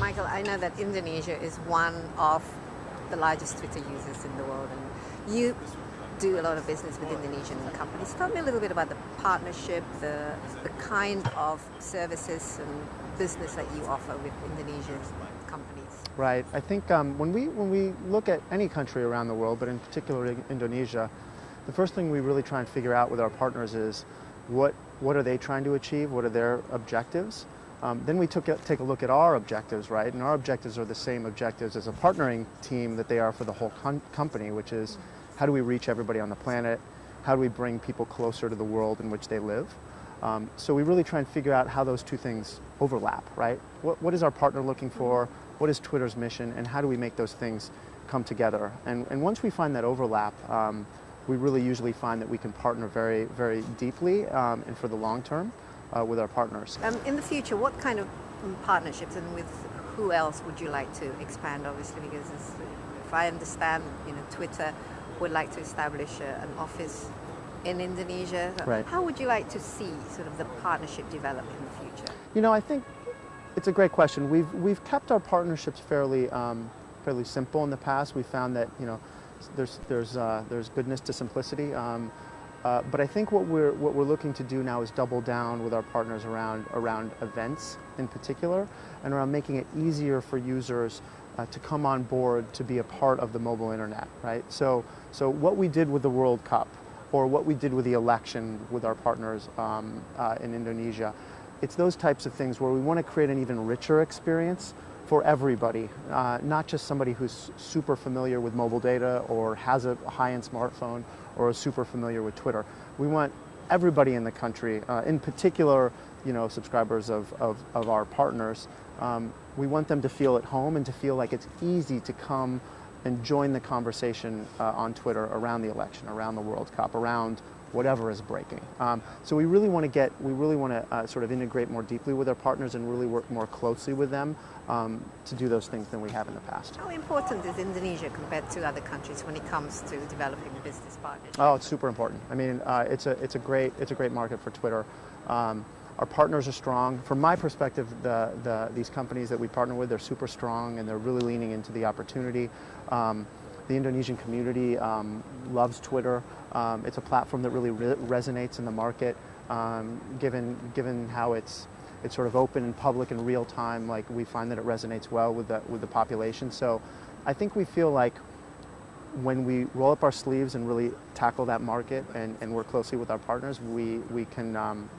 Michael, I know that Indonesia is one of the largest Twitter users in the world, and you do a lot of business with Indonesian companies. Tell me a little bit about the partnership, the kind of services and business that you offer with Indonesian companies. Right. I think when we look at any country around the world, but in particular Indonesia, the first thing we really try and figure out with our partners is what are they trying to achieve? What are their objectives? Then we take a look at our objectives, right? And our objectives are the same objectives as a partnering team that they are for the whole company, which is how do we reach everybody on the planet? How do we bring people closer to the world in which they live? So we really try and figure out how those two things overlap, right? What is our partner looking for? What is Twitter's mission? And how do we make those things come together? And once we find that overlap, we really usually find that we can partner very, very deeply and for the long term with our partners. In the future, what kind of partnerships and with who else would you like to expand, obviously, because if I understand, Twitter would like to establish an office in Indonesia. Right. How would you like to see sort of the partnership develop in the future? I think it's a great question. We've kept our partnerships fairly simple in the past. We found that there's goodness to simplicity. But I think what we're looking to do now is double down with our partners around events in particular, and around making it easier for users to come on board to be a part of the mobile internet, right? So what we did with the World Cup, or what we did with the election with our partners in Indonesia, it's those types of things where we want to create an even richer experience for everybody, not just somebody who's super familiar with mobile data or has a high-end smartphone or is super familiar with Twitter. We want everybody in the country, in particular, subscribers of our partners, we want them to feel at home and to feel like it's easy to come and join the conversation on Twitter around the election, around the World Cup, around whatever is breaking. So we really want to sort of integrate more deeply with our partners and really work more closely with them to do those things than we have in the past. How important is Indonesia compared to other countries when it comes to developing business partnerships? Oh, it's super important. I mean, it's a great market for Twitter. Our partners are strong. From my perspective, these companies that we partner with, they're super strong and they're really leaning into the opportunity. The Indonesian community loves Twitter. It's a platform that really resonates in the market, given how it's sort of open and public and real time. Like, we find that it resonates well with the population. So I think we feel like when we roll up our sleeves and really tackle that market and work closely with our partners, we can